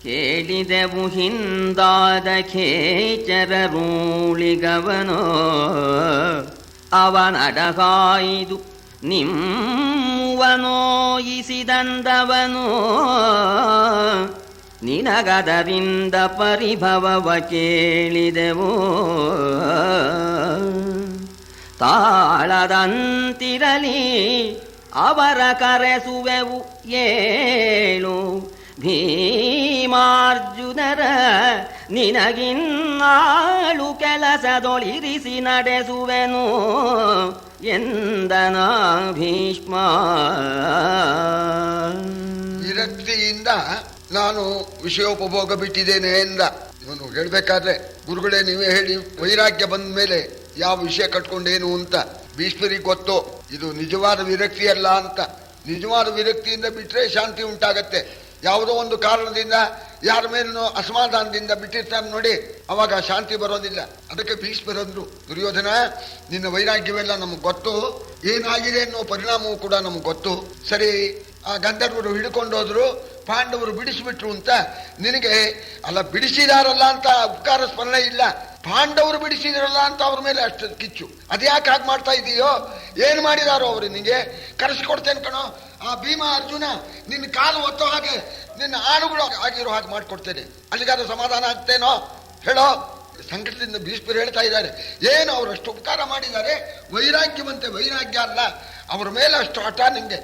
ಕೇಳಿದೆವು ಹಿಂದಾದ ಖೇಚರರೂಳಿಗವನೋ ಅವನಡಗಾಯ್ದು ನಿಮ್ಮುವನೋಯಿಸಿದಂದವನೋ ನಿನಗದರಿಂದ ಪರಿಭವವ ಕೇಳಿದೆವು ತಾಳದಂತಿರಲಿ ಅವರ ಕರೆಸುವೆವು ಏಳು ಭೀಮಾರ್ಜುನರ ನಿನಗಿನ್ನಾಳು ಕೆಲಸದೊಳಿರಿಸಿ ನಡೆಸುವೆನು ಎಂದನ ಭೀಷ್ಮ. ವಿರಕ್ತಿಯಿಂದ ನಾನು ವಿಷಯೋಪಭೋಗ ಬಿಟ್ಟಿದ್ದೇನೆ ಎಂದ. ಇವನು ಹೇಳ್ಬೇಕಾದ್ರೆ ಗುರುಗಳೇ ನೀವೇ ಹೇಳಿ, ವೈರಾಗ್ಯ ಬಂದ ಮೇಲೆ ಯಾವ ವಿಷಯ ಕಟ್ಕೊಂಡೇನು ಅಂತ. ಭೀಷ್ಮರಿಗೆ ಗೊತ್ತು ಇದು ನಿಜವಾದ ವಿರಕ್ತಿ ಅಲ್ಲ ಅಂತ. ನಿಜವಾದ ವಿರಕ್ತಿಯಿಂದ ಬಿಟ್ರೆ ಶಾಂತಿ ಉಂಟಾಗತ್ತೆ. ಯಾವುದೋ ಒಂದು ಕಾರಣದಿಂದ ಯಾರ ಮೇಲೂ ಅಸಮಾಧಾನದಿಂದ ಬಿಟ್ಟಿರ್ತಾನೆ ನೋಡಿ, ಅವಾಗ ಶಾಂತಿ ಬರೋದಿಲ್ಲ. ಅದಕ್ಕೆ ಭೀಷ್ಮರಂದ್ರು, ದುರ್ಯೋಧನ ನಿನ್ನ ವೈರಾಗ್ಯವೆಲ್ಲ ನಮ್ಗೆ ಗೊತ್ತು, ಏನಾಗಿದೆ ಅನ್ನೋ ಪರಿಣಾಮವೂ ಕೂಡ ನಮ್ಗೆ ಗೊತ್ತು. ಸರಿ, ಆ ಗಂಧರ್ವರು ಹಿಡ್ಕೊಂಡೋದ್ರು, ಪಾಂಡವರು ಬಿಡಿಸಿಬಿಟ್ರು ಅಂತ ನಿನಗೆ ಅಲ್ಲ, ಬಿಡಿಸಿದಾರಲ್ಲ ಅಂತ ಉಪಕಾರ ಸ್ಮರಣೆ ಇಲ್ಲ, ಪಾಂಡವರು ಬಿಡಿಸಿದಾರಲ್ಲ ಅಂತ ಅವ್ರ ಮೇಲೆ ಅಷ್ಟು ಕಿಚ್ಚು. ಅದ್ಯಾಕೆ ಹಾಗೆ ಮಾಡ್ತಾ ಇದೀಯೋ? ಏನು ಮಾಡಿದಾರೋ ಅವರು ನಿನಗೆ? ಕರೆಸಿಕೊಡ್ತೇನೆ ಕಣೋ, ಆ ಭೀಮ ಅರ್ಜುನ ನಿನ್ನ ಕಾಲು ಒತ್ತೋ ಹಾಗೆ, ನಿನ್ನ ಆಳುಗಳು ಆಗಿರೋ ಹಾಗೆ ಮಾಡಿಕೊಡ್ತೇನೆ. ಅಲ್ಲಿಗಾದ್ರೂ ಸಮಾಧಾನ ಆಗ್ತೇನೋ ಹೇಳೋ? ಸಂಕಟದಿಂದ ಭೀಷ್ಮರು ಹೇಳ್ತಾ ಇದ್ದಾರೆ, ಏನು ಅವರು ಅಷ್ಟು ಉಪಕಾರ ಮಾಡಿದ್ದಾರೆ, ವೈರಾಗ್ಯವಂತೆ ವೈರಾಗ್ಯ ಅಲ್ಲ, ಅವರ ಮೇಲೆ ಅಷ್ಟು ಹಠ ನಿಂಗೆ.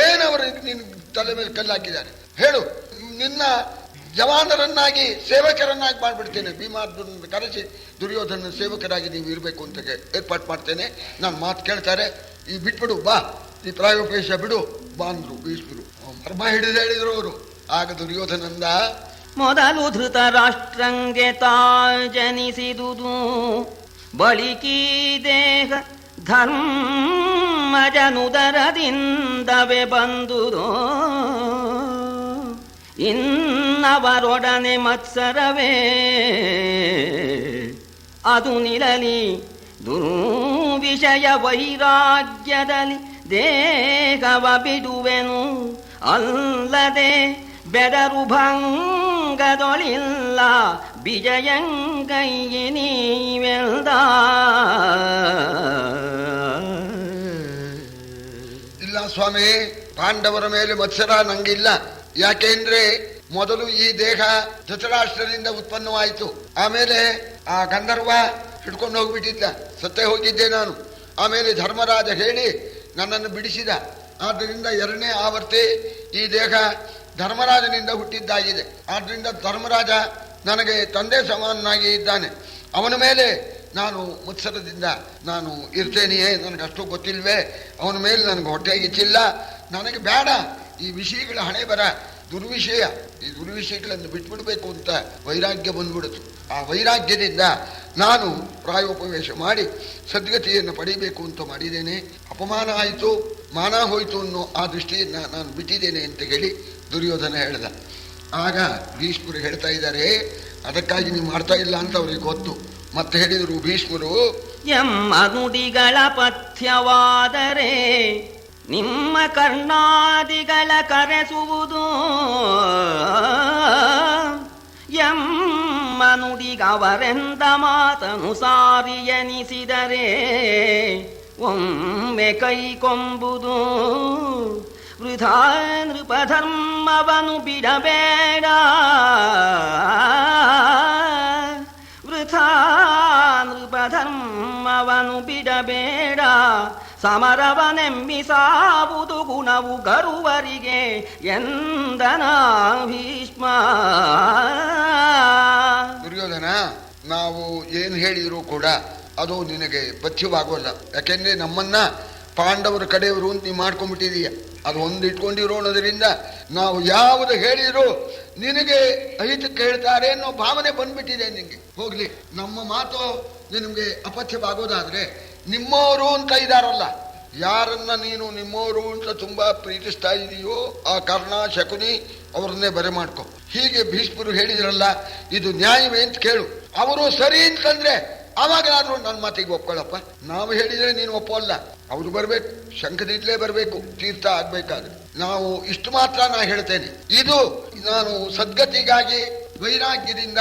ಏನವರು ನಿನ್ನ ತಲೆ ಮೇಲೆ ಕಲ್ಲಾಕಿದ್ದಾರೆ ಹೇಳು? ನಿನ್ನ ಜವಾನರನ್ನಾಗಿ ಸೇವಕರನ್ನಾಗಿ ಮಾಡಿಬಿಡ್ತೇನೆ. ಭೀಮಾರ್ಜುನ ಕರೆಸಿ ದುರ್ಯೋಧನ ಸೇವಕರಾಗಿ ನೀವು ಇರಬೇಕು ಅಂತ ಏರ್ಪಾಟ್ ಮಾಡ್ತೇನೆ. ನನ್ನ ಮಾತು ಕೇಳ್ತಾರೆ, ಈ ಬಿಟ್ಬಿಡು ಬಾ, ಈ ಪ್ರಾಯೋಪೇಶ ಬಿಡು ಬಾ ಅಂದ್ರು ಭೀಷ್ಮರು. ಮರ್ಮ ಹಿಡಿದು ಹೇಳಿದ್ರು ಅವರು. ಆಗ ದುರ್ಯೋಧನಂದ, ಮೊದಲು ಧೃತರಾಷ್ಟ್ರಂಗೆ ತಾ ಜನಿಸಿದುದು, ಬಳಿಕೀ ದೇಹ ಧರ್ಮಜನುದರದಿಂದವೇ ಬಂದುದು, ಇನ್ನವರೊಡನೆ ಮತ್ಸರವೇ ಅದು ನಿರಲಿ, ದುರ್ವಿಷಯ ವೈರಾಗ್ಯದಲ್ಲಿ ದೇಹವ ಬಿಡುವೆನು, ಅಲ್ಲದೆ ಬೆದರು ಭಂಗದೊಳಿಲ್ಲ ವಿಜಯಂಗೈಯೆ ನೀವೆಲ್ದ. ಇಲ್ಲ ಸ್ವಾಮಿ, ಪಾಂಡವರ ಮೇಲೆ ಮತ್ಸರ ನಂಗಿಲ್ಲ. ಯಾಕೆಂದ್ರೆ ಮೊದಲು ಈ ದೇಹ ಧೃತರಾಷ್ಟ್ರದಿಂದ ಉತ್ಪನ್ನವಾಯಿತು, ಆಮೇಲೆ ಆ ಗಂಧರ್ವ ಹಿಡ್ಕೊಂಡು ಹೋಗ್ಬಿಟ್ಟಿದ್ದ, ಸತ್ತೇ ಹೋಗಿದ್ದೆ ನಾನು. ಆಮೇಲೆ ಧರ್ಮರಾಜ ಹೇಳಿ ನನ್ನನ್ನು ಬಿಡಿಸಿದ. ಆದ್ದರಿಂದ ಎರಡನೇ ಆವರ್ತಿ ಈ ದೇಹ ಧರ್ಮರಾಜನಿಂದ ಹುಟ್ಟಿದ್ದಾಗಿದೆ. ಆದ್ದರಿಂದ ಧರ್ಮರಾಜ ನನಗೆ ತಂದೆ ಸಮಾನನಾಗಿ ಇದ್ದಾನೆ. ಅವನ ಮೇಲೆ ನಾನು ಮತ್ಸರದಿಂದ ನಾನು ಇರ್ತೇನೆಯೇ? ನನಗಷ್ಟು ಗೊತ್ತಿಲ್ವೇ? ಅವನ ಮೇಲೆ ನನಗೆ ಹೊಟ್ಟೆಗಿಚ್ಚಿಲ್ಲ, ನನಗೆ ಬೇಡ ಈ ವಿಷಯಗಳ ಹಣೆ ಬರ, ದುರ್ವಿಷಯ. ಈ ದುರ್ವಿಷಯಗಳನ್ನು ಬಿಟ್ಬಿಡ್ಬೇಕು ಅಂತ ವೈರಾಗ್ಯ ಬಂದ್ಬಿಡ್ತು. ಆ ವೈರಾಗ್ಯದಿಂದ ನಾನು ಪ್ರಾಯೋಪವೇಶ ಮಾಡಿ ಸದ್ಗತಿಯನ್ನು ಪಡೀಬೇಕು ಅಂತ ಮಾಡಿದ್ದೇನೆ. ಅಪಮಾನ ಆಯಿತು, ಮಾನ ಹೋಯಿತು ಅನ್ನೋ ಆ ದೃಷ್ಟಿಯಿಂದ ನಾನು ಬಿಟ್ಟಿದ್ದೇನೆ ಅಂತ ಹೇಳಿ ದುರ್ಯೋಧನ ಹೇಳ್ದ. ಆಗ ಭೀಷ್ಮರು ಹೇಳ್ತಾ ಇದ್ದಾರೆ, ಅದಕ್ಕಾಗಿ ನೀವು ಮಾಡ್ತಾ ಇಲ್ಲ ಅಂತ ಅವ್ರಿಗೆ ಗೊತ್ತು. ಮತ್ತೆ ಹೇಳಿದರು ಭೀಷ್ಮರು, ಎಮ್ಮ ನುಡಿಗಳ ಪಥ್ಯವಾದರೆ ನಿಮ್ಮ ಕರ್ಣಾದಿಗಳ ಕರೆಸುವುದು, ಎಮ್ಮ ನುಡಿಗವರೆಂದ ಮಾತನು ಸಾರಿ ಎನಿಸಿದರೆ ಒಮ್ಮೆ ಕೈಕೊಂಬುದು, ವೃಥಾ ನೃಪಧರ್ಮವನು ಬಿಡಬೇಡ, ವೃಥಾ ನೃಪಧರ್ಮವನು ಬಿಡಬೇಡ, ಸಮರವನೆಮ್ಮಿಸಾವುದು ಗುಣವು ಗರುವರಿಗೆ ಎಂದನ ಭೀಷ್ಮ. ದುರ್ಯೋಧನ, ನಾವು ಏನು ಹೇಳಿದರೂ ಕೂಡ ಅದು ನಿನಗೆ ಪಥ್ಯವಾಗೋಲ್ಲ. ಯಾಕೆಂದ್ರೆ ನಮ್ಮನ್ನ ಪಾಂಡವರ ಕಡೆಯವರು ಅಂತ ನೀವು ಮಾಡ್ಕೊಂಡ್ಬಿಟ್ಟಿದೀಯ. ಅದು ಒಂದು ಇಟ್ಕೊಂಡಿರೋಣದ್ರಿಂದ ನಾವು ಯಾವುದು ಹೇಳಿದ್ರು ನಿನಗೆ ಅಹಿತಕ್ಕೆ ಹೇಳ್ತಾರೆ ಅನ್ನೋ ಭಾವನೆ ಬಂದ್ಬಿಟ್ಟಿದೆ ನಿನಗೆ. ಹೋಗ್ಲಿ, ನಮ್ಮ ಮಾತು ನಿನಗೆ ಅಪಥ್ಯವಾಗೋದಾದ್ರೆ ನಿಮ್ಮವರು ಅಂತ ಇದಾರಲ್ಲ, ಯಾರನ್ನ ನೀನು ನಿಮ್ಮವರು ಅಂತ ತುಂಬಾ ಪ್ರೀತಿಸ್ತಾ ಇದೆಯೋ ಆ ಕರ್ಣ ಶಕುನಿ ಅವ್ರನ್ನೇ ಬರೆ ಮಾಡ್ಕೊ. ಹೀಗೆ ಭೀಷ್ಮರು ಹೇಳಿದ್ರಲ್ಲ, ಇದು ನ್ಯಾಯವೇ ಅಂತ ಕೇಳು. ಅವರು ಸರಿ ಅಂತಂದ್ರೆ ಅವಾಗಾದ್ರೂ ನನ್ನ ಮಾತಿಗೆ ಒಪ್ಕೊಳ್ಳಪ್ಪ. ನಾವು ಹೇಳಿದ್ರೆ ನೀನು ಒಪ್ಪಲ್ಲ. ಅವ್ರು ಬರ್ಬೇಕು, ಶಂಖದಿಂದಲೇ ಬರಬೇಕು ತೀರ್ಥ ಆಗ್ಬೇಕಾದ್ರೆ. ನಾವು ಇಷ್ಟು ಮಾತ್ರ ನಾ ಹೇಳ್ತೇನೆ. ಇದು ನಾನು ಸದ್ಗತಿಗಾಗಿ ವೈರಾಗ್ಯದಿಂದ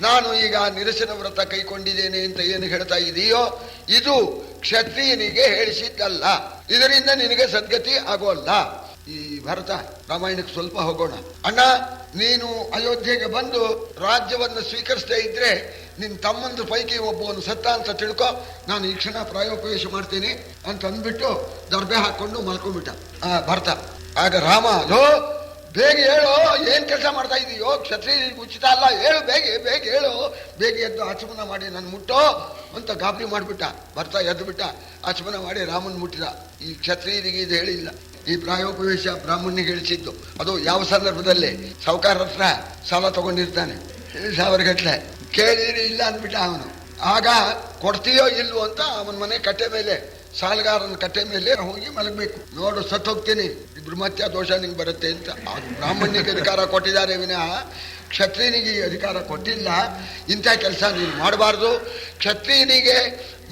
ನಾನು ಈಗ ನಿರಸನ ವ್ರತ ಕೈಕೊಂಡಿದ್ದೇನೆ ಅಂತ ಏನು ಹೇಳ್ತಾ ಇದೆಯೋ ಇದು ಕ್ಷತ್ರಿಯನಿಗೆ ಹೇಳಿಸಿದ್ದಲ್ಲ. ಇದರಿಂದ ನಿನಗೆ ಸದ್ಗತಿ ಆಗೋಲ್ಲ. ಈ ಭರತ ರಾಮಾಯಣಕ್ಕೆ ಸ್ವಲ್ಪ ಹೋಗೋಣ. ಅಣ್ಣ, ನೀನು ಅಯೋಧ್ಯೆಗೆ ಬಂದು ರಾಜ್ಯವನ್ನು ಸ್ವೀಕರಿಸದೇ ಇದ್ರೆ ನಿನ್ ತಮ್ಮಂದ್ರ ಪೈಕಿ ಒಬ್ಬವನು ಸತ್ತ ಅಂತ ತಿಳ್ಕೊ, ನಾನು ಈ ಕ್ಷಣ ಪ್ರಾಯೋಪವೇಶ ಮಾಡ್ತೀನಿ ಅಂತ ಅಂದ್ಬಿಟ್ಟು ದರ್ಬೆ ಹಾಕೊಂಡು ಮಲ್ಕೊಂಡ್ಬಿಟ್ಟ ಭರತ. ಆಗ ರಾಮ, ಲೋ ಬೇಗ ಹೇಳು, ಏನ್ ಕೆಲಸ ಮಾಡ್ತಾ ಇದೀಯೋ, ಕ್ಷತ್ರಿಯರಿಗೆ ಉಚಿತ ಅಲ್ಲ, ಹೇಳು ಬೇಗ ಬೇಗ ಹೇಳು, ಬೇಗ ಎದ್ದು ಆಚಮನ ಮಾಡಿ ನಾನು ಮುಟ್ಟೋ ಅಂತ ಗಾಬರಿ ಮಾಡ್ಬಿಟ್ಟ. ಭರತ ಎದ್ದು ಬಿಟ್ಟ, ಆಚಮನ ಮಾಡಿ ರಾಮನ್ ಮುಟ್ಟಿದ. ಈ ಕ್ಷತ್ರಿಯರಿಗೆ ಇದು ಹೇಳಿಲ್ಲ. ಈ ಪ್ರಾಯೋಪವೇಶ ಬ್ರಾಹ್ಮಣಿಗೆ ಹೇಳಿಸಿದ್ದು. ಅದು ಯಾವ ಸಂದರ್ಭದಲ್ಲಿ ಸಾಹುಕಾರ ಹತ್ರ ಸಾಲ ತಗೊಂಡಿರ್ತಾನೆ 1000 ಗಟ್ಟಲೆ, ಕೇಳಿದ್ರೆ ಇಲ್ಲ ಅಂದ್ಬಿಟ್ಟ ಅವನು. ಆಗ ಕೊಡ್ತೀಯೋ ಇಲ್ವೋ ಅಂತ ಅವನ ಮನೆ ಕಟ್ಟೆ ಮೇಲೆ, ಸಾಲಗಾರನ ಕಟ್ಟೆ ಮೇಲೆ ಹೋಗಿ ಮಲಗಬೇಕು. ನೋಡು ಸತ್ತು ಹೋಗ್ತೀನಿ, ಬ್ರಹ್ಮತ್ಯ ದೋಷ ನಿಂಗೆ ಬರುತ್ತೆ ಅಂತ. ಬ್ರಾಹ್ಮಣ್ಯಕ್ಕೆ ಅಧಿಕಾರ ಕೊಟ್ಟಿದ್ದಾರೆ ವಿನಃ ಕ್ಷತ್ರಿಯನಿಗೆ ಅಧಿಕಾರ ಕೊಟ್ಟಿಲ್ಲ. ಇಂಥ ಕೆಲಸ ನೀನು ಮಾಡಬಾರ್ದು. ಕ್ಷತ್ರಿಯನಿಗೆ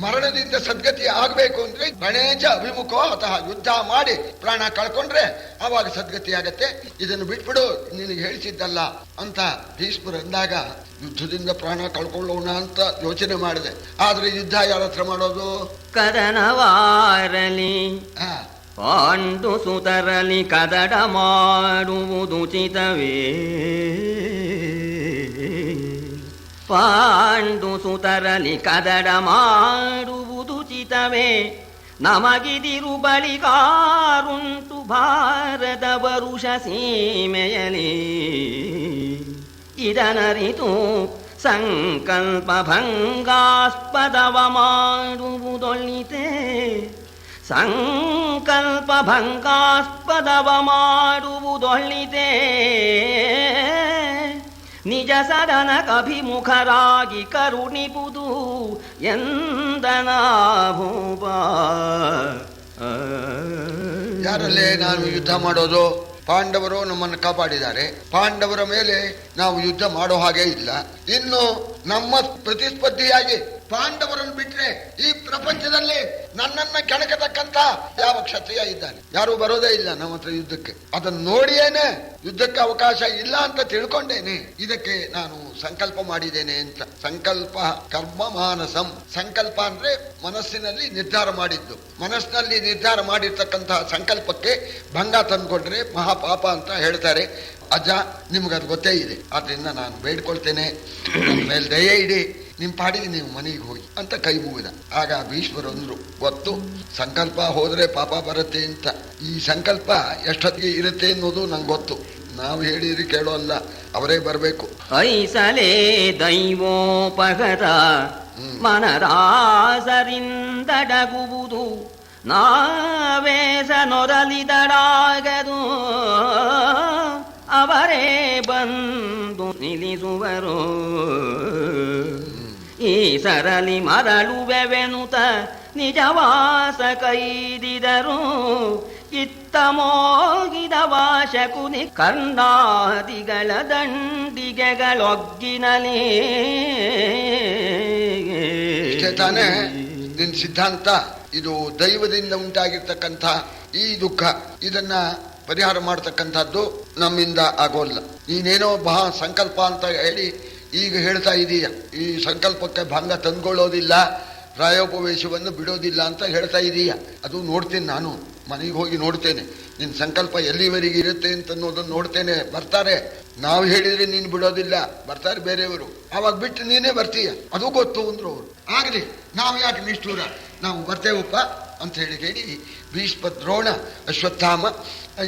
ಮರಣದಿಂದ ಸದ್ಗತಿ ಆಗಬೇಕು ಅಂದ್ರೆ ಗಣೇಶ ಅಭಿಮುಖೋ ಅಥವಾ ಯುದ್ಧ ಮಾಡಿ ಪ್ರಾಣ ಕಳ್ಕೊಂಡ್ರೆ ಆವಾಗ ಸದ್ಗತಿ ಆಗತ್ತೆ. ಇದನ್ನು ಬಿಟ್ಬಿಡು, ನಿನಗೆ ಹೇಳಿಸಿದ್ದಲ್ಲ ಅಂತ ಭೀಷ್ಮರು ಅಂದಾಗ ಯುದ್ಧದಿಂದ ಪ್ರಾಣ ಕಳ್ಕೊಳ್ಳೋಣ ಅಂತ ಯೋಚನೆ ಮಾಡಿದೆ. ಆದ್ರೆ ಯುದ್ಧ ಯಾರ ಹತ್ರ ಮಾಡೋದು? ಕದನವಾರಲಿ ಪಾಂಡು ಸುತರಲಿ ಕದಡ ಮಾಡುವುದುಚಿತವೇ? ಪಾಂಡು ಸುತರಲಿ ಕದಡ ಮಾಡುವುದುಚಿತವೇ? ನಮಗಿದಿರು ಬಳಿಗಾರುಂಟು ಭಾರತ ವರುಷ ಸೀಮೆಯಲಿ. ಇದನರಿತು ಸಂಕಲ್ಪ ಭಂಗಾಸ್ಪದವ ಮಾಡುವುದೊಳಿತೆ. ಸಂಕಲ್ಪ ಭಂಗಾಸ್ಪದವ ಮಾಡುವುದೊಳಿತೆ. ನಿಜ ಸದನ ಅಭಿಮುಖರಾಗಿ ಕರುಣಿಪುದು ಎಂದನ ಭೂಪ. ಯಾರಲ್ಲೇ ನಾನು ಯುದ್ಧ ಮಾಡೋದು? ಪಾಂಡವರು ನಮ್ಮನ್ನು ಕಾಪಾಡಿದ್ದಾರೆ. ಪಾಂಡವರ ಮೇಲೆ ನಾವು ಯುದ್ಧ ಮಾಡೋ ಹಾಗೆ ಇಲ್ಲ. ಇನ್ನು ನಮ್ಮ ಪ್ರತಿಸ್ಪರ್ಧಿಯಾಗಿ ಪಾಂಡವರನ್ನು ಬಿಟ್ರೆ ಈ ಪ್ರಪಂಚದಲ್ಲಿ ನನ್ನನ್ನ ಕೆಣಕತಕ್ಕಂತ ಯಾವ ಕ್ಷತ್ರಿಯ ಇದ್ದಾನೆ? ಯಾರು ಬರೋದೇ ಇಲ್ಲ ನಮ್ಮ ಹತ್ರ ಯುದ್ಧಕ್ಕೆ. ಅದನ್ನು ನೋಡಿಯೇನೆ ಯುದ್ಧಕ್ಕೆ ಅವಕಾಶ ಇಲ್ಲ ಅಂತ ತಿಳ್ಕೊಂಡೇನೆ ಇದಕ್ಕೆ ನಾನು ಸಂಕಲ್ಪ ಮಾಡಿದ್ದೇನೆ ಅಂತ. ಸಂಕಲ್ಪ ಕರ್ಮ ಮಾನಸಂ. ಸಂಕಲ್ಪ ಅಂದ್ರೆ ಮನಸ್ಸಿನಲ್ಲಿ ನಿರ್ಧಾರ ಮಾಡಿದ್ದು. ಮನಸ್ಸಿನಲ್ಲಿ ನಿರ್ಧಾರ ಮಾಡಿರ್ತಕ್ಕಂತಹ ಸಂಕಲ್ಪಕ್ಕೆ ಭಂಗ ತಂದುಕೊಂಡ್ರೆ ಮಹಾಪಾಪ ಅಂತ ಹೇಳ್ತಾರೆ. ಅಜ್ಜ, ನಿಮ್ಗದು ಗೊತ್ತೇ ಇದೆ. ಆದ್ರಿಂದ ನಾನು ಬೇಡ್ಕೊಳ್ತೇನೆ, ನನ್ನ ಮೇಲೆ ದಯೆ ಇಡಿ, ನಿಮ್ಮ ಪಾಡಿಗೆ ನೀವು ಮನೆಗೆ ಹೋಗಿ ಅಂತ ಕೈ ಮುಗಿದ. ಆಗ ಭೀಷ್ಮರು ಅಂದ್ರು, ಗೊತ್ತು ಸಂಕಲ್ಪ ಹೋದ್ರೆ ಪಾಪ ಬರುತ್ತೆ ಅಂತ. ಈ ಸಂಕಲ್ಪ ಎಷ್ಟೊತ್ತಿಗೆ ಇರುತ್ತೆ ಅನ್ನೋದು ನಂಗೆ ಗೊತ್ತು. ನಾವು ಹೇಳಿದ್ರೆ ಕೇಳೋಲ್ಲ, ಅವರೇ ಬರಬೇಕು. ಐಸಲೇ ದೈವೋಪಗತ ಮನರಾಸರಿಂದಡಗುವುದು ನಾವೇಸ ನೊರಲಿದಡಾಗದು. ಅವರೇ ಬಂದು ನಿಲ್ಲಿಸುವರು. ಈ ಸರಲಿ ಮರಳುವೆವೆನುತ ನಿಜವಾಸ ಕೈದಿದರು. ಇತ್ತ ಮೋಗಿದ ವಾಶಕುನಿ ಕರ್ಣಾದಿಗಳ ದಂಡಿಗೆಗಳೊಗ್ಗಿನಲೇ. ತಾನೇ ನಿನ್ ಸಿದ್ಧಾಂತ. ಇದು ದೈವದಿಂದ ಉಂಟಾಗಿರ್ತಕ್ಕಂಥ ಈ ದುಃಖ, ಇದನ್ನ ಪರಿಹಾರ ಮಾಡತಕ್ಕಂಥದ್ದು ನಮ್ಮಿಂದ ಆಗೋಲ್ಲ. ನೀನೇನೋ ಮಹಾ ಸಂಕಲ್ಪ ಅಂತ ಹೇಳಿ ಈಗ ಹೇಳ್ತಾ ಇದೀಯ. ಈ ಸಂಕಲ್ಪಕ್ಕೆ ಭಂಗ ತಂದ್ಕೊಳ್ಳೋದಿಲ್ಲ, ಪ್ರಾಯೋಪವೇಶವನ್ನು ಬಿಡೋದಿಲ್ಲ ಅಂತ ಹೇಳ್ತಾ ಇದೀಯ. ಅದು ನೋಡ್ತೀನಿ, ನಾನು ಮನೆಗೆ ಹೋಗಿ ನೋಡ್ತೇನೆ. ನಿನ್ನ ಸಂಕಲ್ಪ ಎಲ್ಲಿವರೆಗೆ ಇರುತ್ತೆ ಅಂತ ಅನ್ನೋದನ್ನು ನೋಡ್ತೇನೆ. ಬರ್ತಾರೆ, ನಾವು ಹೇಳಿದ್ರೆ ನೀನು ಬಿಡೋದಿಲ್ಲ, ಬರ್ತಾರೆ ಬೇರೆಯವರು. ಆವಾಗ ಬಿಟ್ಟು ನೀನೇ ಬರ್ತೀಯ, ಅದು ಗೊತ್ತು ಅಂದ್ರು ಅವರು. ಆಗಲಿ, ನಾವು ಯಾಕೆ ನಿಷ್ಠೂರ, ನಾವು ಬರ್ತೇವಪ್ಪ ಅಂತ ಹೇಳಿ ಭೀಷ್ಮ, ದ್ರೋಣ, ಅಶ್ವತ್ಥಾಮ,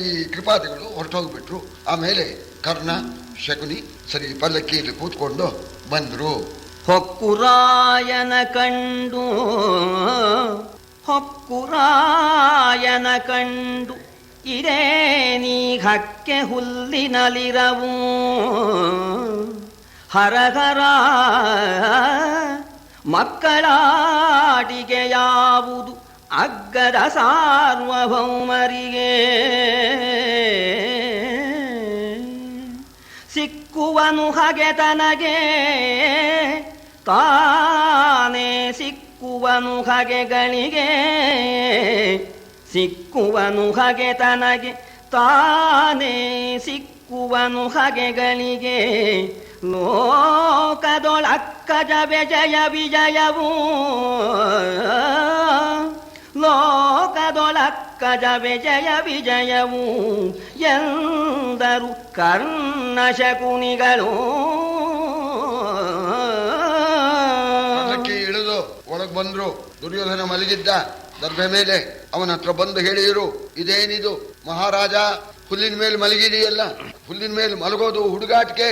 ಈ ಕೃಪಾದಿಗಳು ಹೊರಟೋಗ್ಬಿಟ್ರು. ಆಮೇಲೆ ಕರ್ಣ, ಶಕುನಿ ಸರಿ ಪಲ್ಲಕ್ಕಿಯಲ್ಲಿ ಕೂತ್ಕೊಂಡು ಬಂದ್ರು. ಹೊಕ್ಕುರಾಯನ ಕಂಡು ಹೊಕ್ಕುರಾಯನ ಕಂಡು ಇದೇ ನೀ ಹಕ್ಕೆ ಹುಲ್ಲಿನಲಿರವು. ಹರಹರ ಮಕ್ಕಳಾಟಿಗೆ ಯಾವುದು ಅಗ್ಗದ ಸಾರ್ವಭೌಮರಿಗೆ. ಸಿಕ್ಕುವನು ಹಗೆ ತನಗೆ ತಾನೇ ಸಿಕ್ಕುವನು ಹಗೆಗಳಿಗೆ. ಸಿಕ್ಕುವನು ಹಗೆ ತನಗೆ ತಾನೇ ಸಿಕ್ಕುವನು ಹಗೆಗಳಿಗೆ ಲೋಕದೊಳಕ್ಕಜ ವಿಜಯ ವಿಜಯವೂ ಲೋಕದೊಳಕ್ಕಜ ವಿಜಯ ವಿಜಯವೂ ಎಂದರು ಕರ್ಣಶಕುನಿಗಳು. ಇಳಿದು ಒಳಗ್ ಬಂದ್ರು. ದುರ್ಯೋಧನ ಮಲಗಿದ್ದ ದರ್ಭೆ ಮೇಲೆ. ಅವನ ಹತ್ರ ಬಂದು ಹೇಳಿರು, ಇದೇನಿದು ಮಹಾರಾಜ, ಹುಲ್ಲಿನ ಮೇಲೆ ಮಲಗಿದೆಯಲ್ಲ, ಹುಲ್ಲಿನ ಮೇಲೆ ಮಲಗೋದು ಹುಡುಗಾಟಿಕೆ,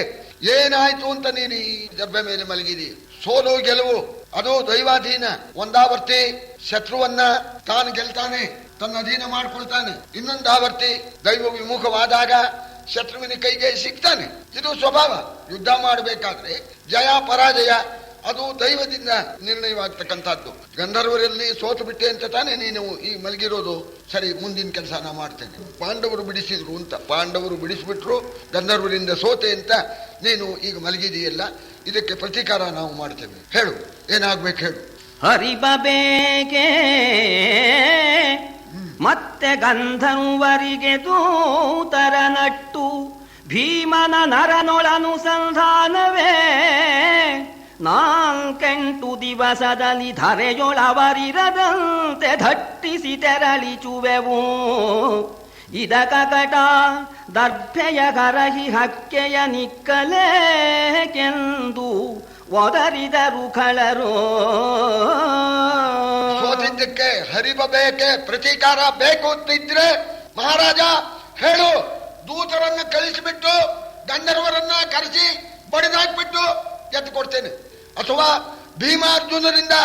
ಏನಾಯ್ತು ಅಂತ ನೀನು ಈ ದರ್ಭೆ ಮೇಲೆ ಮಲಗಿದಿ? ಸೋಲು ಗೆಲುವು ಅದು ದೈವಾಧೀನ. ಒಂದಾವರ್ತಿ ಶತ್ರುವನ್ನ ತಾನು ಗೆಲ್ತಾನೆ, ತನ್ನ ಅಧೀನ ಮಾಡ್ಕೊಳ್ತಾನೆ. ಇನ್ನೊಂದಾವರ್ತಿ ದೈವ ವಿಮುಖವಾದಾಗ ಶತ್ರುವಿನ ಕೈಗೆ ಸಿಗ್ತಾನೆ. ಇದು ಸ್ವಭಾವ. ಯುದ್ಧ ಮಾಡಬೇಕಾದ್ರೆ ಜಯ ಪರಾಜಯ ಅದು ದೈವದಿಂದ ನಿರ್ಣಯವಾಗ್ತಕ್ಕಂಥದ್ದು. ಗಂಧರ್ವರಲ್ಲಿ ಸೋತು ಬಿಟ್ಟೆ ಅಂತ ತಾನೇ ನೀನು ಈ ಮಲಗಿರೋದು. ಸರಿ, ಮುಂದಿನ ಕೆಲಸ ನಾ ಮಾಡ್ತೇನೆ. ಪಾಂಡವರು ಬಿಡಿಸಿದ್ರು ಅಂತ, ಪಾಂಡವರು ಬಿಡಿಸ್ಬಿಟ್ರು, ಗಂಧರ್ವರಿಂದ ಸೋತೆ ಅಂತ ನೀನು ಈಗ ಮಲಗಿದೆಯಲ್ಲ, ಇದಕ್ಕೆ ಪ್ರತೀಕಾರ ನಾವು ಮಾಡ್ತೇವೆ. ಹೇಳು, ಏನಾಗ್ಬೇಕು ಹೇಳು. ಹರಿಬಬೇಕೆ ಮತ್ತೆ ಗಂಧರ್ವರಿಗೆ ದೂತರ ನಟ್ಟು ಭೀಮನ ನರನೊಳನುಸಂಧಾನವೇ 4 ದಿವಸದಲ್ಲಿ ಧರೆಯೊಳವರಿರದಂತೆ ಧಟ್ಟಿಸಿ ತೆರಳಿಚುವೆವು. ಇದಕಟ ದರ್ಭೆಯ ಕರಹಿ ಹಕ್ಕೆಯ ನಿಕ್ಕಲೇಕೆಂದು ಒದರಿದರು ಖಳರು. ಸೋತಿದ್ದಕ್ಕೆ ಹರಿಬಬೇಕೆ ಪ್ರತೀಕಾರ ಬೇಕು ಅಂತಿದ್ರೆ ಮಹಾರಾಜ ಹೇಳು, ದೂತರನ್ನ ಕಳಿಸಿಬಿಟ್ಟು ಗಂಧರ್ವರನ್ನ ಕರೆಸಿ ಬಡಿದಾಕ್ಬಿಟ್ಟು ಎದ್ದು ಕೊಡ್ತೇನೆ. ಅಥವಾ ಭೀಮಾರ್ಜುನರಿಂದ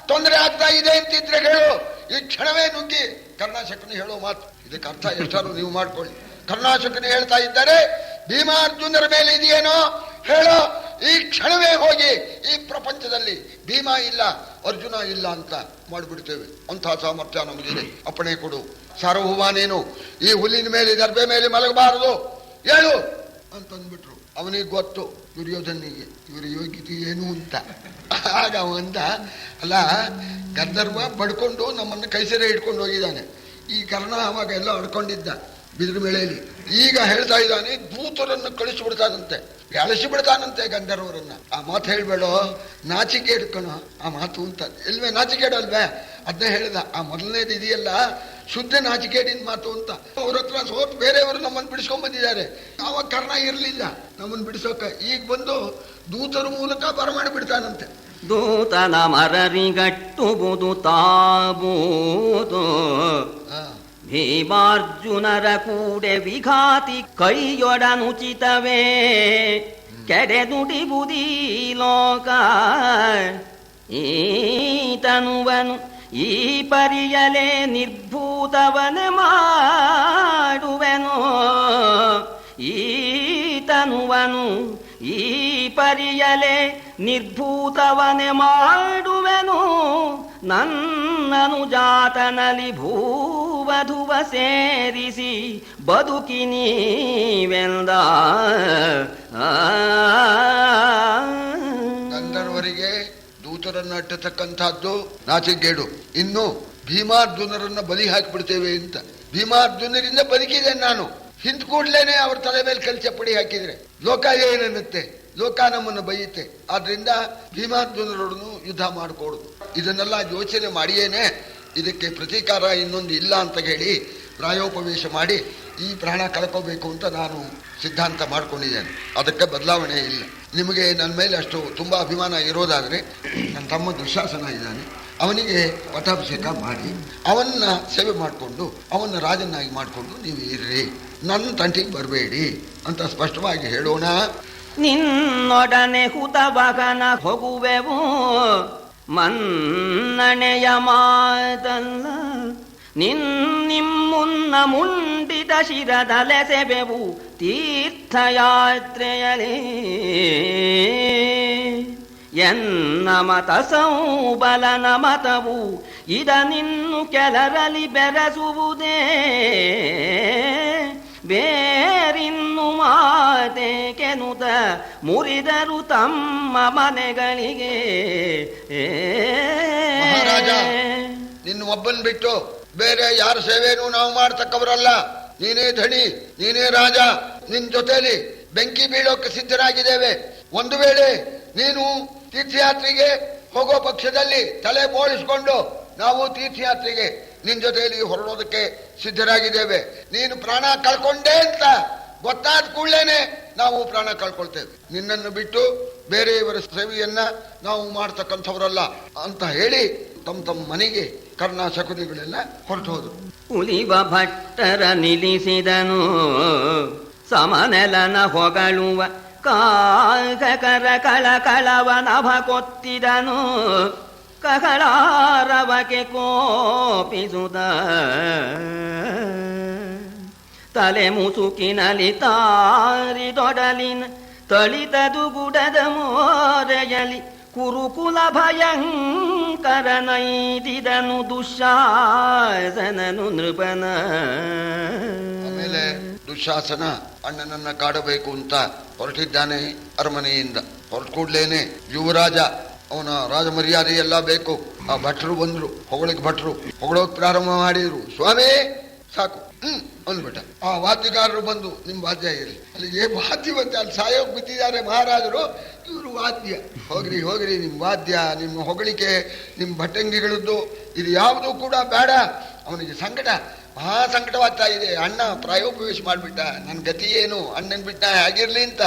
ತೊಂದರೆ ಆಗ್ತಾ ಇದೆ ಅಂತಿದ್ರೆ ಹೇಳು, ಈ ಕ್ಷಣವೇ ನುಗ್ಗಿ. ಕರ್ಣಾಶಕನು ಹೇಳೋ ಮಾತು ಇದಕ್ಕೆ ಅರ್ಥ ಎಷ್ಟಾದ್ರು ನೀವು ಮಾಡ್ಕೊಳ್ಳಿ. ಕರ್ಣಾಶಕನು ಹೇಳ್ತಾ ಇದ್ದಾರೆ, ಭೀಮಾರ್ಜುನರ ಮೇಲೆ ಇದೆಯೇನೋ ಹೇಳೋ, ಈ ಕ್ಷಣವೇ ಹೋಗಿ ಈ ಪ್ರಪಂಚದಲ್ಲಿ ಭೀಮ ಇಲ್ಲ ಅರ್ಜುನ ಇಲ್ಲ ಅಂತ ಮಾಡಿಬಿಡ್ತೇವೆ. ಅಂತಹ ಸಾಮರ್ಥ್ಯ ನಮಗಿದೆ. ಅಪ್ಪಣೆ ಕೊಡು ಸಾರ್ವಭೌಮ, ನೀನು ಈ ಹುಲ್ಲಿನ ಮೇಲೆ ದರ್ಬೆ ಮೇಲೆ ಮಲಗಬಾರದು ಹೇಳು ಅಂತಂದ್ಬಿಟ್ರು. ಅವನಿಗೆ ಗೊತ್ತು ದುರ್ಯೋಧನಿಗೆ ಇವರ ಯೋಗ್ಯತೆ ಏನು ಅಂತ. ಆಗ ಅವಂದ, ಅಲ್ಲ ಗಂಧರ್ವ ಬಡ್ಕೊಂಡು ನಮ್ಮನ್ನು ಕೈಸೆರೆ ಹಿಡ್ಕೊಂಡು ಹೋಗಿದ್ದಾನೆ. ಈ ಕರ್ಣ ಅವಾಗ ಎಲ್ಲ ಅಡ್ಕೊಂಡಿದ್ದ ಬಿದಿರು ಮೇಳೆಯಲ್ಲಿ. ಈಗ ಹೇಳ್ತಾ ಇದ್ದಾನೆ ದೂತರನ್ನು ಕಳಿಸಿಬಿಡ್ತಾನಂತೆ, ಎಳಸಿಬಿಡ್ತಾನಂತೆ ಗಂಧರ್ವರನ್ನ. ಆ ಮಾತು ಹೇಳ್ಬೇಡ, ನಾಚಿಕೆ ಹಿಡ್ಕೊಳೋ ಆ ಮಾತು ಅಂತ. ಇಲ್ವೇ ನಾಚಿಕೆಡಲ್ವೇ? ಅದನ್ನೇ ಹೇಳಿದ. ಆ ಮೊದಲನೇದು ಇದೆಯಲ್ಲ ಶುದ್ಧ ನಾಚಿಕೆಡಿನ ಮಾತು ಅಂತ. ಅವ್ರ ಹತ್ರ ಸೋತ್ ಬೇರೆಯವರು ನಮ್ಮನ್ನು ಬಿಡಿಸ್ಕೊಂಡ್ ಬಂದಿದ್ದಾರೆ. ಆವಾಗ ಕರ್ಣ ಇರಲಿಲ್ಲ ನಮ್ಮನ್ನು ಬಿಡಿಸೋಕ. ಈಗ ಬಂದು ದೂತರ ಮೂಲಕ ಬರಮಾಡಿಬಿಡ್ತಾನಂತೆ. ದೂತನ ಮರರಿಗಟ್ಟುವುದು ತಾಬೂದು ಭೀಮಾರ್ಜುನರ ಕೂಡೆ ವಿಘಾತಿ ಕೈಯೊಡನುಚಿತವೇ ಕೆಡೆದುಡಿಬುದೀ ಲೋಕ. ಈತನುವನು ಈ ಪರಿಯಲೆ ನಿರ್ಭೂತವನೆ ಮಾಡುವೆನು. ಈತನುವನು ಈ ಪರಿಯಲೆ ನಿರ್ಭೂತವನೆ ಮಾಡುವೆನು. ನನ್ನನು ಜಾತನಲ್ಲಿ ಭೂವಧುವ ಸೇರಿಸಿ ಬದುಕಿ ನೀವೆಂದ. ಗಂಧರ್ವರಿಗೆ ದೂತರನ್ನು ಅಟ್ಟತಕ್ಕಂಥದ್ದು ನಾಚಿಗೇಡು. ಇನ್ನು ಭೀಮಾರ್ಜುನರನ್ನ ಬಲಿ ಹಾಕಿಬಿಡ್ತೇವೆ ಅಂತ. ಭೀಮಾರ್ಜುನರಿಂದ ಬದುಕಿದೆ ನಾನು. ಹಿಂದ್ ಕೂಡ್ಲೇನೆ ಅವ್ರ ತಲೆ ಮೇಲೆ ಕಲ್ ಚಪ್ಪಡಿ ಹಾಕಿದ್ರೆ ಲೋಕ ಏನನ್ನುತ್ತೆ? ಲೋಕ ನಮ್ಮನ್ನು ಬೈಯುತ್ತೆ. ಆದ್ರಿಂದ ಭೀಮಾರ್ಜುನರೊಡನು ಯುದ್ಧ ಮಾಡಿಕೊಡುದು. ಇದನ್ನೆಲ್ಲ ಯೋಚನೆ ಮಾಡಿಯೇನೆ ಇದಕ್ಕೆ ಪ್ರತೀಕಾರ ಇನ್ನೊಂದು ಇಲ್ಲ ಅಂತ ಹೇಳಿ ಪ್ರಾಯೋಪವೇಶ ಮಾಡಿ ಈ ಪ್ರಾಣ ಕಳ್ಕೋಬೇಕು ಅಂತ ನಾನು ಸಿದ್ಧಾಂತ ಮಾಡ್ಕೊಂಡಿದ್ದೇನೆ. ಅದಕ್ಕೆ ಬದಲಾವಣೆ ಇಲ್ಲ. ನಿಮಗೆ ನನ್ನ ಮೇಲೆ ಅಷ್ಟು ತುಂಬ ಅಭಿಮಾನ ಇರೋದಾದರೆ ನನ್ನ ತಮ್ಮ ದುಶ್ಯಾಸನ ಇದ್ದಾನೆ, ಅವನಿಗೆ ಪಟ್ಟಾಭಿಷೇಕ ಮಾಡಿ ಅವನ್ನ ಸೇವೆ ಮಾಡಿಕೊಂಡು ಅವನ್ನ ರಾಜನಾಗಿ ಮಾಡಿಕೊಂಡು ನೀವು ಇರ್ರಿ, ನನ್ನ ತಂಟಿಗೆ ಬರಬೇಡಿ ಅಂತ ಸ್ಪಷ್ಟವಾಗಿ ಹೇಳೋಣ. ನಿನ್ನೊಡನೆ ಹುತವಗನ ಹೋಗುವೆವು ಮನ್ನಣೆಯ ಮಾತಲ್ಲ. ನಿಮ್ಮುನ್ನ ಮುಂಡಿದ ಶಿರದಲೆಸೆಬೆವು ತೀರ್ಥಯಾತ್ರೆಯಲೇ. ಎನ್ನ ಮತ ಸೌಬಲನ ಮತವು ಇದನಿನ್ನು ಕೆಲರಲಿ ಬೆರೆಸುವುದೇ. ಬೇರಿನ್ನು ಮಾತೆ ಕೆನುತ ಮುರಿದರು ತಮ್ಮ ಮನೆಗಳಿಗೆ. ಮಹಾರಾಜ, ನಿನ್ನ ಒಬ್ಬನ್ ಬಿಟ್ಟು ಬೇರೆ ಯಾರ ಸೇವೆನೂ ನಾವು ಮಾಡ್ತಕ್ಕವರಲ್ಲ. ನೀನೇ ಧಣಿ, ನೀನೇ ರಾಜ. ನಿನ್ ಜೊತೆಲಿ ಬೆಂಕಿ ಬೀಳೋಕೆ ಸಿದ್ಧರಾಗಿದ್ದೇವೆ. ಒಂದು ವೇಳೆ ನೀನು ತೀರ್ಥಯಾತ್ರೆಗೆ ಹೋಗೋ ಪಕ್ಷದಲ್ಲಿ ತಲೆ ಬೋಳಿಸ್ಕೊಂಡು ನಾವು ತೀರ್ಥಯಾತ್ರೆಗೆ ನಿನ್ ಜೊತೆಯಲ್ಲಿ ಹೊರಡೋದಕ್ಕೆ ಸಿದ್ಧರಾಗಿದ್ದೇವೆ. ನೀನು ಪ್ರಾಣ ಕಳ್ಕೊಂಡೆ ಅಂತ ಗೊತ್ತಾದ ಕೂಡಲೇನೆ ನಾವು ಪ್ರಾಣ ಕಳ್ಕೊಳ್ತೇವೆ. ನಿನ್ನನ್ನು ಬಿಟ್ಟು ಬೇರೆಯವರ ಸೇವೆಯನ್ನ ನಾವು ಮಾಡ್ತಕ್ಕಂಥವರಲ್ಲ ಅಂತ ಹೇಳಿ ತಮ್ಮ ಮನೆಗೆ ಕರ್ಣ ಶಕುನಿಗಳೆಲ್ಲ ಹೊರಟು ಹೋದ್ರು. ಉಲಿವ ಭಟ್ಟರ ನಿಲ್ಲಿಸಿದನು ಸಮನೆಲನ ಹೊಗಳುವ ಕಾಗಕರ ಕಳಕಳವ ನಭ ಕೊತ್ತಿದನು ಕಗಳಾರವಕ್ಕೆ ಕೋಪಿಸುತ್ತ ತಲೆ ಮುಸುಕಿನಲಿ ತಾರಿದೊಡಲಿನ ತಳಿತದು ಗುಡದ ಮೋರೆಯಲಿ ಕುರುಕುಲ ಭಯಂಕರ ನೈದಿದನು ದುಶ್ಯಾಸನನು ನೃಪನ. ಆಮೇಲೆ ದುಶ್ಯಾಸನ ಅಣ್ಣನನ್ನ ಕಾಡಬೇಕು ಅಂತ ಹೊರಟಿದ್ದಾನೆ ಅರಮನೆಯಿಂದ. ಹೊರಟ ಕೂಡ್ಲೇನೆ ಯುವರಾಜ ಅವನ ರಾಜ ಮರ್ಯಾದೆ ಎಲ್ಲ ಬೇಕು. ಆ ಭಟ್ರು ಬಂದ್ರು, ಹೊಗಳಿಗ್ ಭಟ್ರು ಹೊಗಳೋಕ್ ಪ್ರಾರಂಭ ಮಾಡಿದ್ರು. ಸ್ವಾಮಿ ಸಾಕು ಅಂದ್ಬಿಟ್ಟ. ಆ ವಾದ್ಯಗಾರರು ಬಂದು ನಿಮ್ ವಾದ್ಯ ಇರಲಿ, ಅಲ್ಲಿಗೆ ವಾದ್ಯವಂತೆ ಅಲ್ಲಿ ಸಾಯೋಗ್ ಬಿದ್ದಿದ್ದಾರೆ ಮಹಾರಾಜರು, ಇವರು ವಾದ್ಯ. ಹೋಗ್ರಿ ಹೋಗ್ರಿ, ನಿಮ್ ವಾದ್ಯ, ನಿಮ್ಮ ಹೊಗಳಿಕೆ, ನಿಮ್ ಭಟ್ಟಂಗಿಗಳದ್ದು ಇದು ಯಾವುದೂ ಕೂಡ ಬೇಡ. ಅವನಿಗೆ ಸಂಕಟ, ಮಹಾ ಸಂಕಟವಾಗ್ತಾ ಇದೆ. ಅಣ್ಣ ಪ್ರಾಯೋಪವೇಶ ಮಾಡ್ಬಿಟ್ಟ, ನನ್ನ ಗತಿ ಏನು, ಅಣ್ಣನ್ ಬಿಟ್ಟ ಹೇಗಿರ್ಲಿ ಅಂತ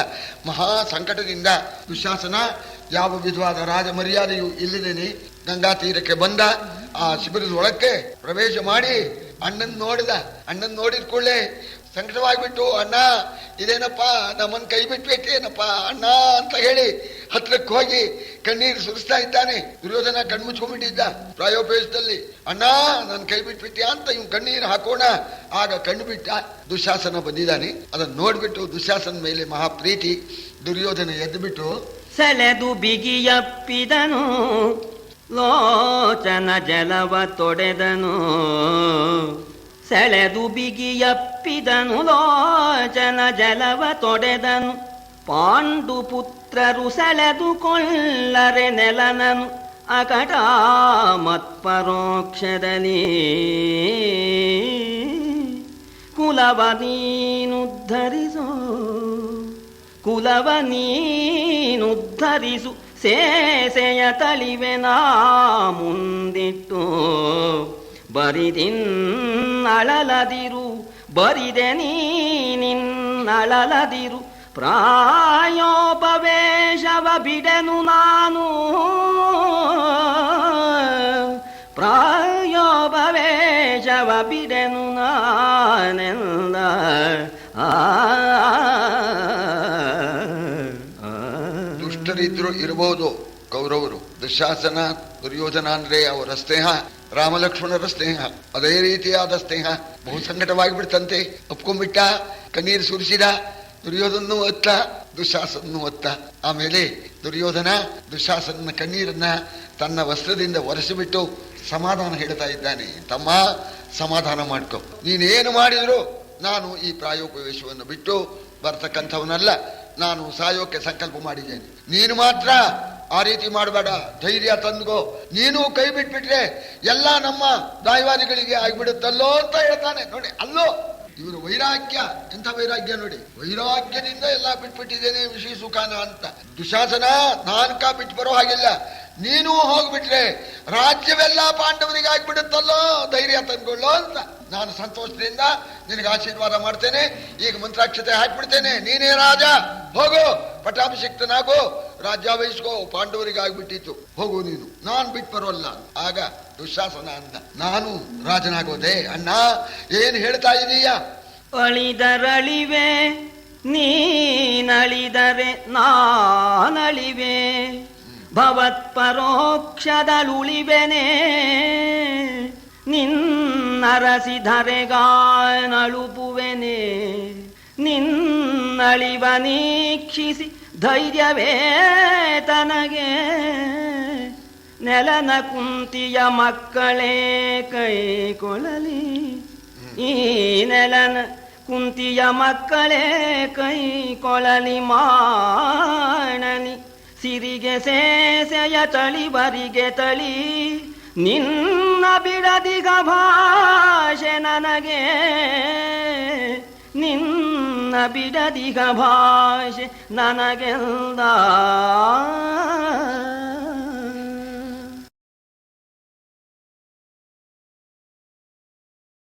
ಮಹಾ ಸಂಕಟದಿಂದ ದುಶ್ಯಾಸನ ಯಾವ ವಿಧವಾದ ರಾಜ ಮರ್ಯಾದೆಯು ಇಲ್ಲದೇನೆ ಗಂಗಾ ತೀರಕ್ಕೆ ಬಂದ. ಆ ಶಿಬಿರದ ಒಳಕ್ಕೆ ಪ್ರವೇಶ ಮಾಡಿ ಅಣ್ಣನ್ ನೋಡಿದ. ಅಣ್ಣನ್ ನೋಡಿದ ಕೂಡಲೇ ಸಂಕಟವಾಗಿಬಿಟ್ಟು, ಅಣ್ಣ ಇದೇನಪ್ಪ ನಮ್ಮನ್ ಕೈ ಬಿಟ್ಬಿಟ್ಟೇನಪ್ಪ ಅಣ್ಣ ಅಂತ ಹೇಳಿ ಹತ್ರಕ್ಕೆ ಹೋಗಿ ಕಣ್ಣೀರು ಸುರಿಸ್ತಾ ಇದ್ದಾನೆ. ದುರ್ಯೋಧನ ಕಣ್ಮುಚ್ಕೊಂಡ್ಬಿಟ್ಟಿದ್ದ ಪ್ರಾಯೋಪೇಶದಲ್ಲಿ. ಅಣ್ಣ ನನ್ನ ಕೈ ಬಿಟ್ಬಿಟ್ಟ್ಯಾ ಅಂತ ಇವ್ ಕಣ್ಣೀರು ಹಾಕೋಣ. ಆಗ ಕಣ್ಣು ಬಿಟ್ಟ. ದುಶ್ಯಾಸನ ಬಂದಿದ್ದಾನೆ. ಅದನ್ನ ನೋಡ್ಬಿಟ್ಟು ದುಶ್ಯಾಸನ ಮೇಲೆ ಮಹಾ ಪ್ರೀತಿ. ದುರ್ಯೋಧನ ಎದ್ದು ಬಿಟ್ಟು ಸೆಳೆದು ಬಿಗಿಯಪ್ಪಿದನು ಲೋಚನ ಜಲವ ತೊಡೆದನು. ಸೆಳೆದು ಬಿಗಿಯಪ್ಪಿದನು ಲೋಚನ ಜಲವ ತೊಡೆದನು. ಪಾಂಡು ಪುತ್ರರು ಸೆಳೆದು ಕೊಳ್ಳರೆ ನೆಲನನು ಅಕಟ ಮತ್ಪರೋಕ್ಷದಲ್ಲಿ. ಕುಲವ ನೀನುದ್ಧರಿಸೋ, ಕುಲವ ನೀನುದ್ಧರಿಸು, ಸೇಸೆಯ ತಳಿವೆನಾ ಮುಂದಿಟ್ಟು. ಬರಿದಿನ್ನಳಲದಿರು, ಬರಿದೆ ನೀನಿನ್ನಳಲದಿರು. ಪ್ರಾಯೋಪವೇಶವ ಬಿಡೆನು ನಾನು, ಪ್ರಾಯೋಪವೇಶವ ಬಿಡೆನು ನಾನೆಂದ. ದುಷ್ಟರಿದ್ರು ಇರಬಹುದು ಕೌರವರು. ದುಶ್ಯಾಸನ ದುರ್ಯೋಧನ ಅಂದ್ರೆ ಅವರ ಸ್ನೇಹ, ರಾಮಲಕ್ಷ್ಮಣರ ಸ್ನೇಹ, ಅದೇ ರೀತಿಯಾದ ಸ್ನೇಹ. ಬಹು ಸಂಕಟವಾಗಿ ಬಿಡ್ತಂತೆ. ಒಪ್ಕೊಂಡ್ಬಿಟ್ಟ, ಕಣ್ಣೀರು ಸುರಿಸಿದ. ದುರ್ಯೋಧನನು ಒತ್ತ, ದುಶ್ಯಾಸನನು ಒತ್ತ. ಆಮೇಲೆ ದುರ್ಯೋಧನ ದುಶ್ಯಾಸನ ಕಣ್ಣೀರನ್ನ ತನ್ನ ವಸ್ತ್ರದಿಂದ ಒರೆಸಿಬಿಟ್ಟು ಸಮಾಧಾನ ಹೇಳ್ತಾ ಇದ್ದಾನೆ. ತಮ್ಮ ಸಮಾಧಾನ ಮಾಡ್ಕೊ, ನೀನೇನು ಮಾಡಿದ್ರು ನಾನು ಈ ಪ್ರಾಯೋಪವೇಶವನ್ನು ಬಿಟ್ಟು ಬರ್ತಕ್ಕಂಥವನಲ್ಲ. ನಾನು ಸಾಯೋಕೆ ಸಂಕಲ್ಪ ಮಾಡಿದ್ದೇನೆ. ನೀನು ಮಾತ್ರ ಆ ರೀತಿ ಮಾಡಬೇಡ, ಧೈರ್ಯ ತಂದ್ಗೋ. ನೀನು ಕೈ ಬಿಟ್ಬಿಟ್ರೆ ಎಲ್ಲ ನಮ್ಮ ದಾಯವಾದಿಗಳಿಗೆ ಆಗಿಬಿಡುತ್ತಲ್ಲೋ ಅಂತ ಹೇಳ್ತಾನೆ. ನೋಡಿ ಅಲ್ಲೋ ಇವರು ವೈರಾಗ್ಯ, ಎಂಥ ವೈರಾಗ್ಯ ನೋಡಿ. ವೈರಾಗ್ಯದಿಂದ ಎಲ್ಲ ಬಿಟ್ಬಿಟ್ಟಿದ್ದೇನೆ ವಿಷಯ ಸುಖಾನ ಅಂತ. ದುಶಾಸನ ನಾನ್ಕ ಬಿಟ್ಟು ಬರೋ ಹಾಗಿಲ್ಲ. ನೀನು ಹೋಗ್ಬಿಟ್ರೆ ರಾಜ್ಯವೆಲ್ಲ ಪಾಂಡವರಿಗೆ ಆಗ್ಬಿಡುತ್ತಲ್ಲೋ, ಧೈರ್ಯ ತಂದ್ಕೊಳ್ಳೋ ಅಂತ ನಾನು ಸಂತೋಷದಿಂದ ನಿನಗೆ ಆಶೀರ್ವಾದ ಮಾಡ್ತೇನೆ. ಈಗ ಮಂತ್ರಾಕ್ಷತೆ ಹಾಕ್ಬಿಡ್ತೇನೆ. ನೀನೇ ರಾಜ, ಹೋಗು, ಪಟ್ಟಾಭಿಷಿಕ್ತನಾಗು, ರಾಜ್ಯ ವಹಿಸ್ಕೋ. ಪಾಂಡವರಿಗೆ ಆಗ್ಬಿಟ್ಟಿತ್ತು, ಹೋಗು ನೀನು, ನಾನ್ ಬಿಟ್ಟು ಬರೋಲ್ಲ. ಆಗ ದುಶ್ಯಾಸನ ಅಂದ, ನಾನು ರಾಜನಾಗೋದೆ. ಅಣ್ಣ ಏನ್ ಹೇಳ್ತಾ ಇದೀಯ? ಅಳಿದರಳಿವೆ, ನೀನಳಿದರೆ ನಾನಳಿವೆ. ಭವತ್ಪರೋಕ್ಷದಳುಳಿವೆನೆ, ನಿನ್ನರಸಿಧರೆಗಾನಳುಪುವೆನೆ. ನಿನ್ನಳಿವ ನೀಕ್ಷಿಸಿ ಧೈರ್ಯವೇ ತನಗೆ. ನೆಲನ ಕುಂತಿಯ ಮಕ್ಕಳೇ ಕೈಕೊಳ್ಳಲಿ, ಈ ನೆಲನ ಕುಂತಿಯ ಮಕ್ಕಳೇ ಕೈಕೊಳ್ಳಲಿ. ಮಾಡಲಿ ಸಿರಿಗೆ ಸೇಸೆಯ ತಳಿ, ಬರಿಗೆ ತಳಿ ನಿನ್ನ ಬಿಡದಿಗ ಭಾಷೆ ನನಗೆ, ನಿನ್ನ ಬಿಡದಿಗ ಭಾಷೆ ನನಗೆಂದ